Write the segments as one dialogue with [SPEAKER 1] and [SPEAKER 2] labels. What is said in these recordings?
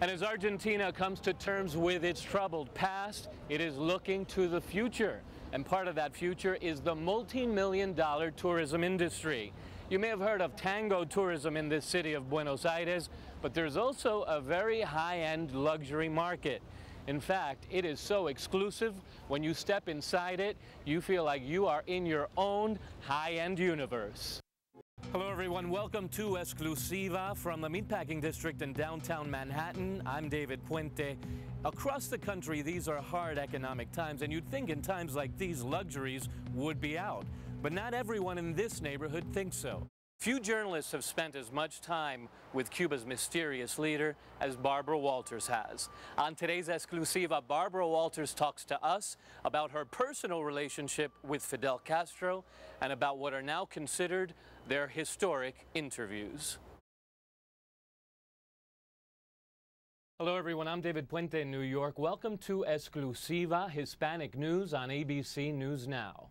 [SPEAKER 1] And as Argentina comes to terms with its troubled past, it is looking to the future. And part of that future is the multi-million-dollar tourism industry. You may have heard of tango tourism in this city of Buenos Aires, but there's also a very high-end luxury market. In fact, it is so exclusive, when you step inside it, you feel like you are in your own high-end universe. Hello everyone, welcome to Exclusiva from the Meatpacking District in downtown Manhattan. I'm David Puente. Across the country, these are hard economic times, and you'd think in times like these, luxuries would be out. But not everyone in this neighborhood thinks so. Few journalists have spent as much time with Cuba's mysterious leader as Barbara Walters has. On today's Exclusiva, Barbara Walters talks to us about her personal relationship with Fidel Castro and about what are now considered their historic interviews. Hello everyone, I'm David Puente in New York. Welcome to Exclusiva, Hispanic news on ABC News Now.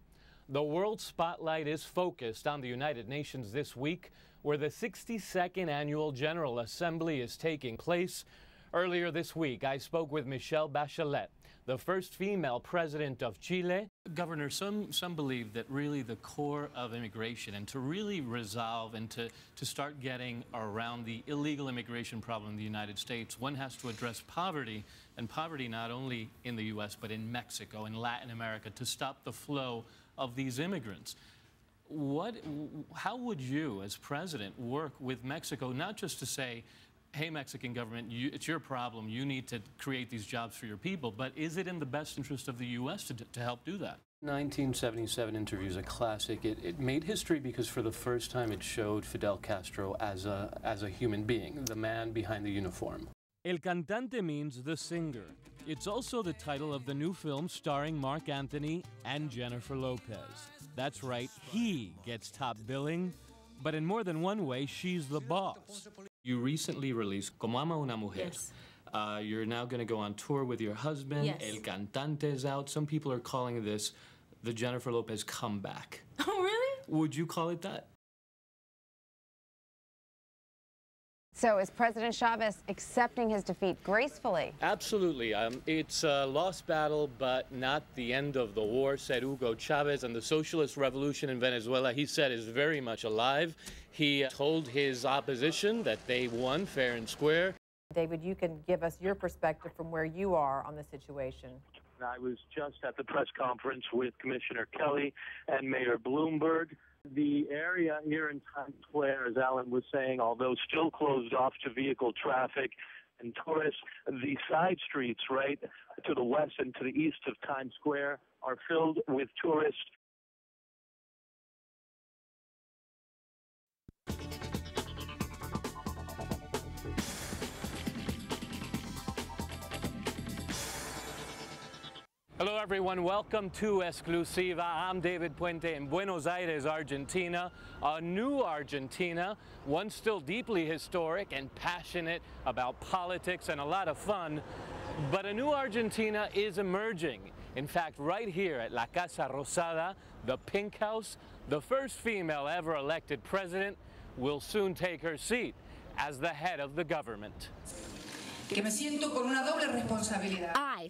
[SPEAKER 1] The world spotlight is focused on the United Nations this week, where the 62nd Annual General Assembly is taking place. Earlier this week, I spoke with Michelle Bachelet, the first female president of Chile. Governor, some believe that really the core of immigration, and to really resolve and to start getting around the illegal immigration problem in the United States, one has to address poverty, and poverty not only in the U.S. but in Mexico and Latin America, to stop the flow of these immigrants. How would you, as president, work with Mexico, not just to say, hey, Mexican government, it's your problem, you need to create these jobs for your people, but is it in the best interest of the U.S. to help do that? 1977 interview is a classic. It made history because for the first time it showed Fidel Castro as a human being, the man behind the uniform. El Cantante means the singer. It's also the title of the new film starring Mark Anthony and Jennifer Lopez. That's right, he gets top billing, but in more than one way, she's the boss. You recently released Como Ama Una Mujer.
[SPEAKER 2] Yes.
[SPEAKER 1] You're now going to go on tour with your husband.
[SPEAKER 2] Yes.
[SPEAKER 1] El Cantante is out. Some people are calling this the Jennifer Lopez comeback.
[SPEAKER 2] Oh, really?
[SPEAKER 1] Would you call it that?
[SPEAKER 3] So is President Chavez accepting his defeat gracefully?
[SPEAKER 1] Absolutely. It's a lost battle, but not the end of the war, said Hugo Chavez. And the socialist revolution in Venezuela, he said, is very much alive. He told his opposition that they won fair and square.
[SPEAKER 4] David, you can give us your perspective from where you are on the situation.
[SPEAKER 5] I was just at the press conference with Commissioner Kelly and Mayor Bloomberg. The area here in Times Square, as Alan was saying, although still closed off to vehicle traffic and tourists, the side streets right to the west and to the east of Times Square are filled with tourists.
[SPEAKER 1] Hello everyone, welcome to Exclusiva. I'm David Puente in Buenos Aires, Argentina. A new Argentina, one still deeply historic and passionate about politics and a lot of fun. But a new Argentina is emerging. In fact, right here at La Casa Rosada, the Pink House, the first female ever elected president will soon take her seat as the head of the government.
[SPEAKER 6] I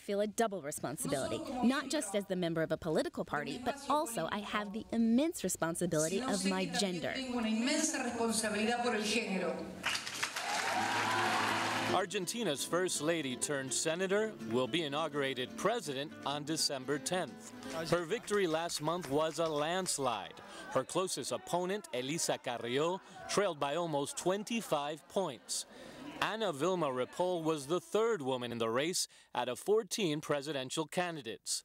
[SPEAKER 6] feel a double responsibility, not just as the member of a political party, but also I have the immense responsibility of my gender.
[SPEAKER 1] Argentina's First Lady turned senator will be inaugurated president on December 10th. Her victory last month was a landslide. Her closest opponent, Elisa Carrió, trailed by almost 25 points. Ana Vilma Ripoll was the third woman in the race out of 14 presidential candidates.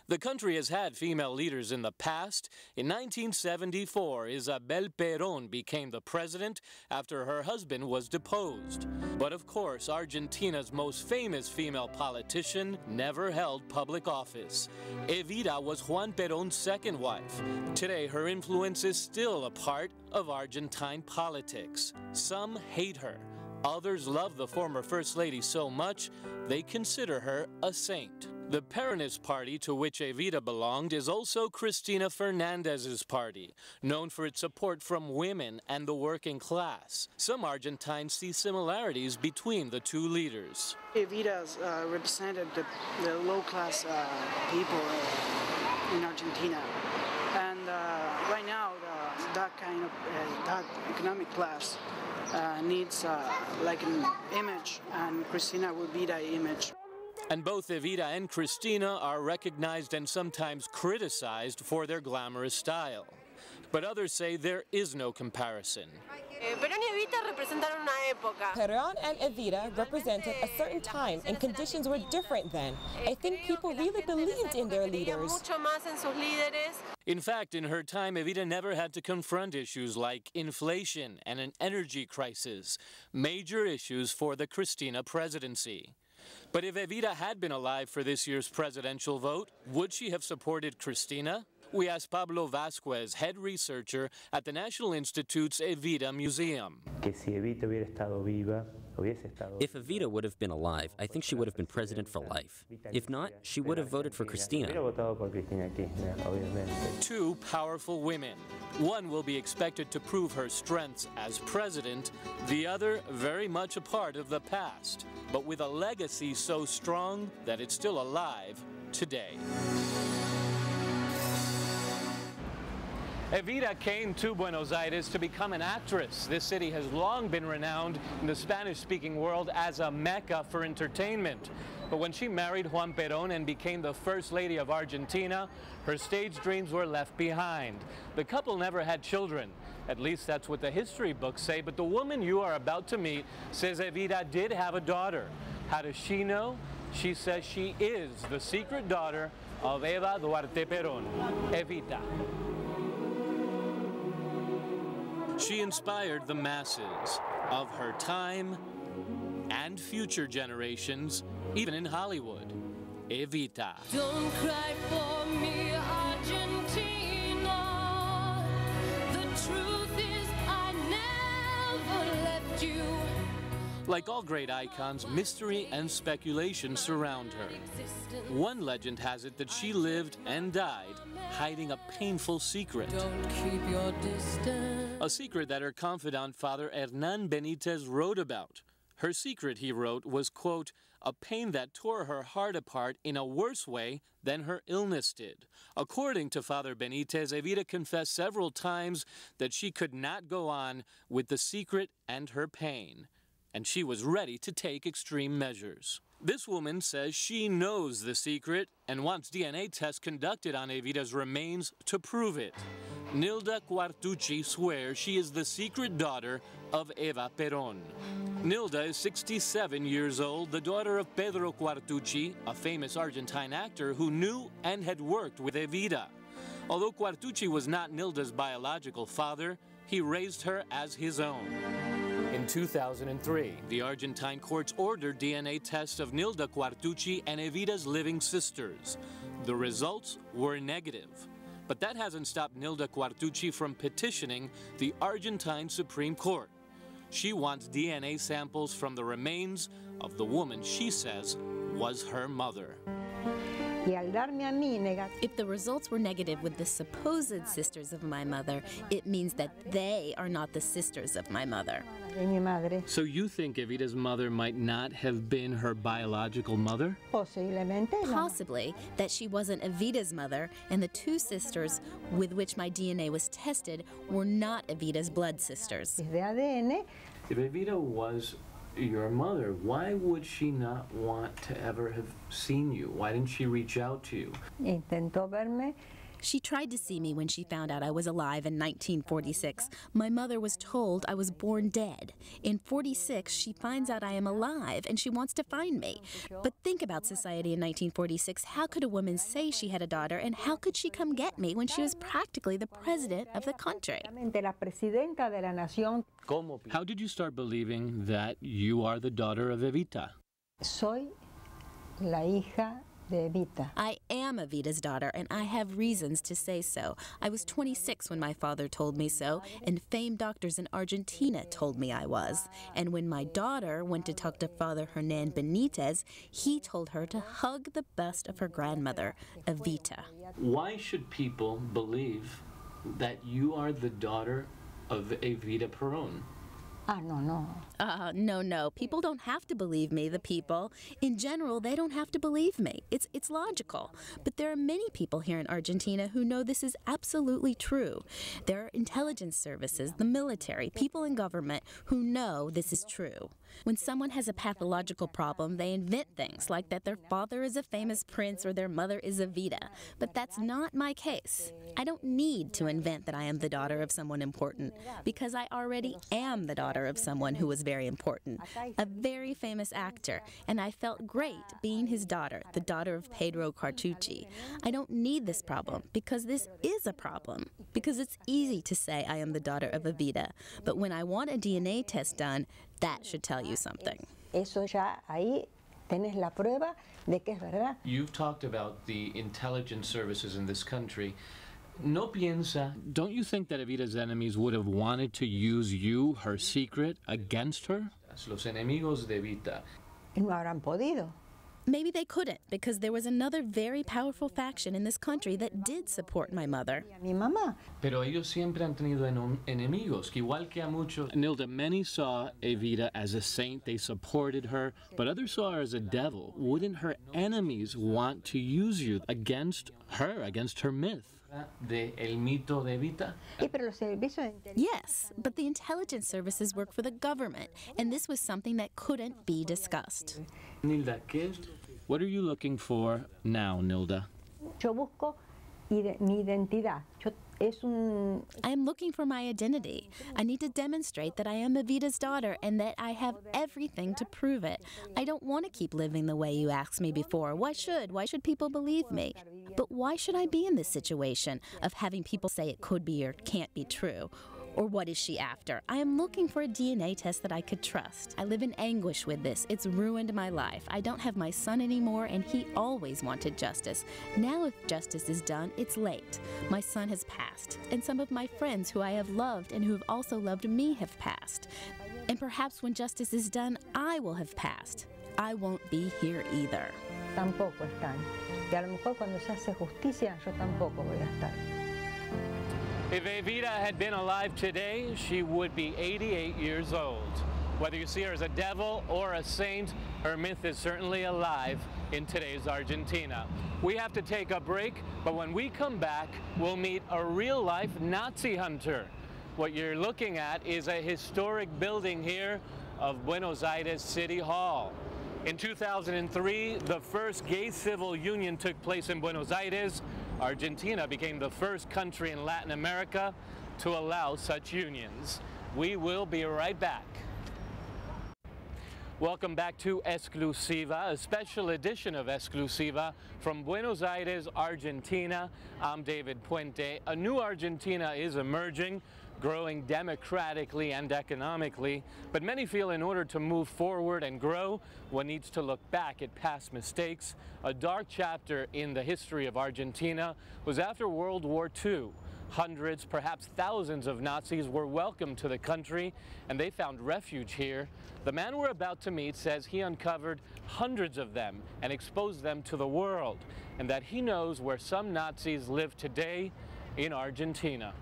[SPEAKER 1] The country has had female leaders in the past. In 1974, Isabel Perón became the president after her husband was deposed. But of course, Argentina's most famous female politician never held public office. Evita was Juan Perón's second wife. Today, her influence is still a part of Argentine politics. Some hate her. Others love the former First Lady so much, they consider her a saint. The Peronist party to which Evita belonged is also Cristina Fernandez's party, known for its support from women and the working class. Some Argentines see similarities between the two leaders.
[SPEAKER 2] Evita's represented the low-class people in Argentina, and right now that kind of that economic class needs like an image, and Cristina will be that image.
[SPEAKER 1] And both Evita and Cristina are recognized and sometimes criticized for their glamorous style. But others say there is no comparison.
[SPEAKER 7] Perón and Evita represented a certain time, and conditions were different then. I think people really believed in their leaders.
[SPEAKER 1] In fact, in her time, Evita never had to confront issues like inflation and an energy crisis, major issues for the Cristina presidency. But if Evita had been alive for this year's presidential vote, would she have supported Cristina? We asked Pablo Vasquez, head researcher at the National Institute's Evita Museum.
[SPEAKER 8] If Evita would have been alive, I think she would have been president for life. If not, she would have voted for Cristina.
[SPEAKER 1] Two powerful women. One will be expected to prove her strengths as president, the other very much a part of the past, but with a legacy so strong that it's still alive today. Evita came to Buenos Aires to become an actress. This city has long been renowned in the Spanish-speaking world as a mecca for entertainment. But when she married Juan Perón and became the First Lady of Argentina, her stage dreams were left behind. The couple never had children. At least that's what the history books say. But the woman you are about to meet says Evita did have a daughter. How does she know? She says she is the secret daughter of Eva Duarte Perón, Evita. She inspired the masses of her time and future generations, even in Hollywood. Evita.
[SPEAKER 9] Don't cry for me, Argentina. The truth is I never left you.
[SPEAKER 1] Like all great icons, mystery and speculation surround her. One legend has it that she lived and died hiding a painful secret.
[SPEAKER 9] Don't keep your distance.
[SPEAKER 1] A secret that her confidant, Father Hernán Benítez, wrote about. Her secret, he wrote, was, quote, a pain that tore her heart apart in a worse way than her illness did. According to Father Benítez, Evita confessed several times that she could not go on with the secret and her pain, and she was ready to take extreme measures. This woman says she knows the secret and wants DNA tests conducted on Evita's remains to prove it. Nilda Quartucci swears she is the secret daughter of Eva Perón. Nilda is 67 years old, the daughter of Pedro Quartucci, a famous Argentine actor who knew and had worked with Evita. Although Quartucci was not Nilda's biological father, he raised her as his own. In 2003, the Argentine courts ordered DNA tests of Nilda Quartucci and Evita's living sisters. The results were negative. But that hasn't stopped Nilda Quartucci from petitioning the Argentine Supreme Court. She wants DNA samples from the remains of the woman she says was her mother.
[SPEAKER 6] If the results were negative with the supposed sisters of my mother, it means that they are not the sisters of my mother.
[SPEAKER 1] So you think Evita's mother might not have been her biological mother?
[SPEAKER 6] Possibly, that she wasn't Evita's mother, and the two sisters with which my DNA was tested were not Evita's blood sisters.
[SPEAKER 1] If Evita was your mother, why would she not want to ever have seen you? Why didn't she reach out to you?
[SPEAKER 6] She tried to see me when she found out I was alive in 1946. My mother was told I was born dead. In 46, she finds out I am alive and she wants to find me. But think about society in 1946. How could a woman say she had a daughter, and how could she come get me when she was practically the president of the country?
[SPEAKER 1] How did you start believing that you are the daughter of Evita?
[SPEAKER 10] Soy la hija de Evita.
[SPEAKER 6] I am Evita's daughter, and I have reasons to say so. I was 26 when my father told me so, and famed doctors in Argentina told me I was. And when my daughter went to talk to Father Hernan Benitez, he told her to hug the bust of her grandmother, Evita.
[SPEAKER 1] Why should people believe that you are the daughter of Evita Perón?
[SPEAKER 6] No. People don't have to believe me, the people. In general, they don't have to believe me. It's logical. But there are many people here in Argentina who know this is absolutely true. There are intelligence services, the military, people in government who know this is true. When someone has a pathological problem, they invent things like that their father is a famous prince or their mother is Evita. But that's not my case. I don't need to invent that I am the daughter of someone important, because I already am the daughter of someone who was very important, a very famous actor, and I felt great being his daughter, the daughter of Pedro Cartucci. I don't need this problem, because this is a problem, because it's easy to say I am the daughter of Evita, but when I want a DNA test done, that should tell you something.
[SPEAKER 10] Eso ya ahí tienes la prueba de que es verdad.
[SPEAKER 1] You've talked about the intelligence services in this country. No piensa, don't you think that Evita's enemies would have wanted to use you, her secret, against her? Los enemigos de Evita.
[SPEAKER 10] No habrán podido.
[SPEAKER 6] Maybe they couldn't, because there was another very powerful faction in this country that did support my mother.
[SPEAKER 10] Mi mamá.
[SPEAKER 1] Pero ellos siempre han tenido enemigos, que igual que a muchos. Nilda, many saw Evita as a saint, they supported her, but others saw her as a devil. Wouldn't her enemies want to use you against her myth? De El Mito de Evita?
[SPEAKER 6] Yes, but the intelligence services work for the government, and this was something that couldn't be discussed.
[SPEAKER 1] Nilda, what are you looking for now, Nilda?
[SPEAKER 10] Yo busco mi identidad.
[SPEAKER 6] I am looking for my identity. I need to demonstrate that I am Evita's daughter and that I have everything to prove it. I don't want to keep living the way you asked me before. Why should people believe me? But why should I be in this situation of having people say it could be or can't be true? Or what is she after? I am looking for a DNA test that I could trust. I live in anguish with this. It's ruined my life. I don't have my son anymore, and he always wanted justice. Now if justice is done, it's late. My son has passed, and some of my friends who I have loved and who have also loved me have passed. And perhaps when justice is done, I will have passed. I won't be here either.
[SPEAKER 10] Tampoco están. Y a lo mejor cuando se hace justicia, yo tampoco voy a estar.
[SPEAKER 1] If Evita had been alive today, she would be 88 years old. Whether you see her as a devil or a saint, her myth is certainly alive in today's Argentina. We have to take a break, but when we come back, we'll meet a real-life Nazi hunter. What you're looking at is a historic building here of Buenos Aires City Hall. In 2003, the first gay civil union took place in Buenos Aires. Argentina became the first country in Latin America to allow such unions. We will be right back. Welcome back to Exclusiva, a special edition of Exclusiva from Buenos Aires, Argentina. I'm David Puente. A new Argentina is emerging, growing democratically and economically, but many feel in order to move forward and grow, one needs to look back at past mistakes. A dark chapter in the history of Argentina was after World War II. Hundreds, perhaps thousands of Nazis were welcomed to the country, and they found refuge here. The man we're about to meet says he uncovered hundreds of them and exposed them to the world, and that he knows where some Nazis live today in Argentina.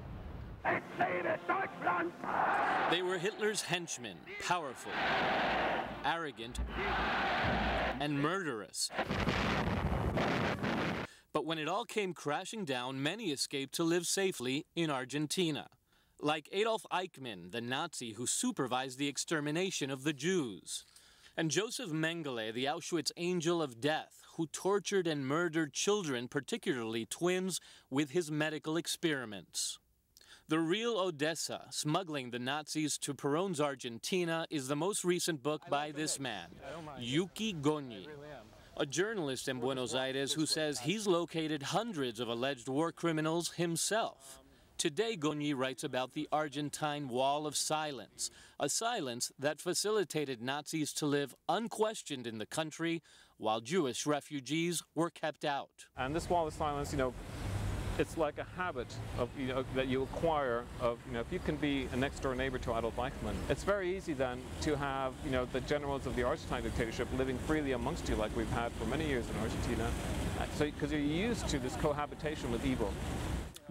[SPEAKER 1] They were Hitler's henchmen, powerful, arrogant, and murderous. But when it all came crashing down, many escaped to live safely in Argentina. Like Adolf Eichmann, the Nazi who supervised the extermination of the Jews. And Joseph Mengele, the Auschwitz angel of death, who tortured and murdered children, particularly twins, with his medical experiments. The Real Odessa, Smuggling the Nazis to Perón's Argentina, is the most recent book by this man, Yuki Gogni, a journalist in Buenos Aires who says he's located hundreds of alleged war criminals himself. Today, Gogni writes about the Argentine Wall of Silence, a silence that facilitated Nazis to live unquestioned in the country while Jewish refugees were kept out.
[SPEAKER 11] And this wall of silence, it's like a habit of, that you acquire of, if you can be a next-door neighbor to Adolf Eichmann, it's very easy then to have, the generals of the Argentine dictatorship living freely amongst you like we've had for many years in Argentina. So, because you're used to this cohabitation with evil.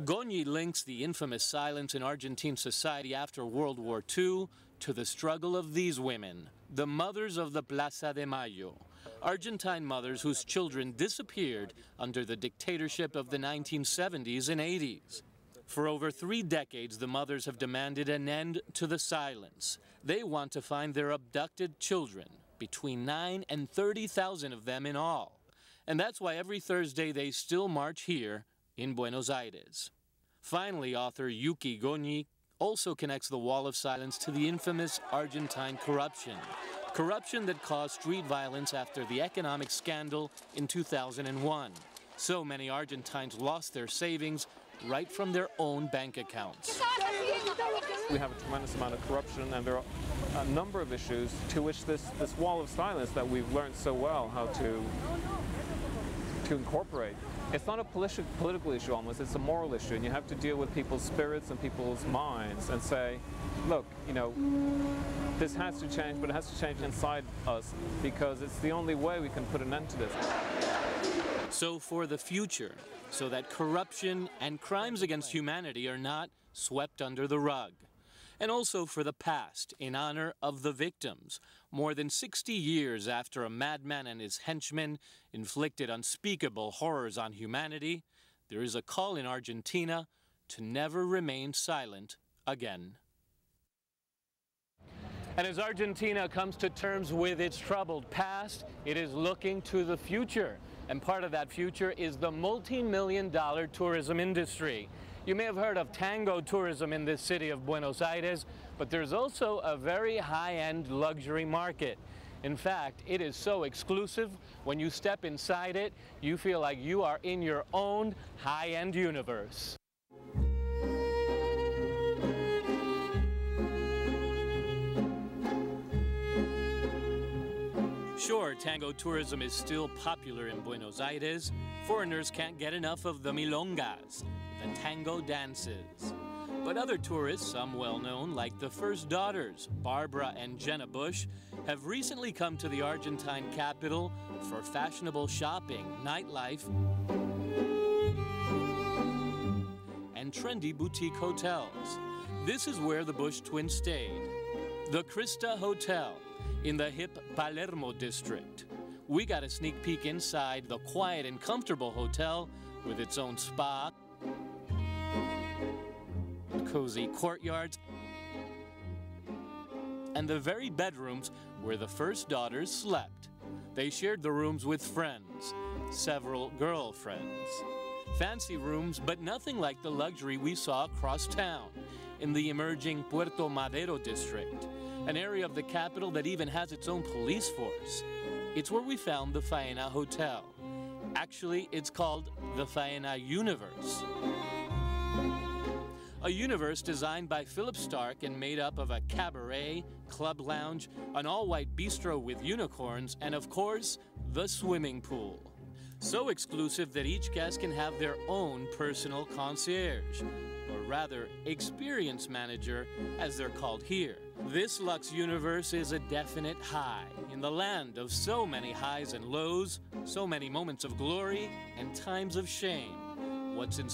[SPEAKER 1] Goñi links the infamous silence in Argentine society after World War II to the struggle of these women, the mothers of the Plaza de Mayo, Argentine mothers whose children disappeared under the dictatorship of the 1970s and 80s. For over 3 decades, the mothers have demanded an end to the silence. They want to find their abducted children, between 9,000 and 30,000 of them in all. And that's why every Thursday they still march here in Buenos Aires. Finally, author Yuki Goñi also connects the wall of silence to the infamous Argentine corruption. Corruption that caused street violence after the economic scandal in 2001. So many Argentines lost their savings right from their own bank accounts.
[SPEAKER 11] We have a tremendous amount of corruption, and there are a number of issues to which this wall of silence that we've learned so well how to incorporate. It's not a political issue almost, it's a moral issue, and you have to deal with people's spirits and people's minds and say, look, this has to change, but it has to change inside us because it's the only way we can put an end to this.
[SPEAKER 1] So for the future, so that corruption and crimes against humanity are not swept under the rug. And also for the past, in honor of the victims. More than 60 years after a madman and his henchmen inflicted unspeakable horrors on humanity, there is a call in Argentina to never remain silent again. And as Argentina comes to terms with its troubled past, it is looking to the future. And part of that future is the multi-million-dollar tourism industry. You may have heard of tango tourism in this city of Buenos Aires, but there's also a very high-end luxury market. In fact, it is so exclusive, when you step inside it, you feel like you are in your own high-end universe. Sure, tango tourism is still popular in Buenos Aires. Foreigners can't get enough of the milongas, the tango dances. But other tourists, some well-known, like the First Daughters, Barbara and Jenna Bush, have recently come to the Argentine capital for fashionable shopping, nightlife, and trendy boutique hotels. This is where the Bush twins stayed, the Crista Hotel, in the hip Palermo district. We got a sneak peek inside the quiet and comfortable hotel with its own spa, cozy courtyards, and the very bedrooms where the First Daughters slept. They shared the rooms with friends, several girlfriends. Fancy rooms, but nothing like the luxury we saw across town in the emerging Puerto Madero district, an area of the capital that even has its own police force. It's where we found the Faena Hotel. Actually, it's called the Faena Universe. A universe designed by Philip Stark and made up of a cabaret, club lounge, an all-white bistro with unicorns, and of course, the swimming pool. So exclusive that each guest can have their own personal concierge, or rather, experience manager, as they're called here. This luxe universe is a definite high in the land of so many highs and lows, so many moments of glory and times of shame. What's in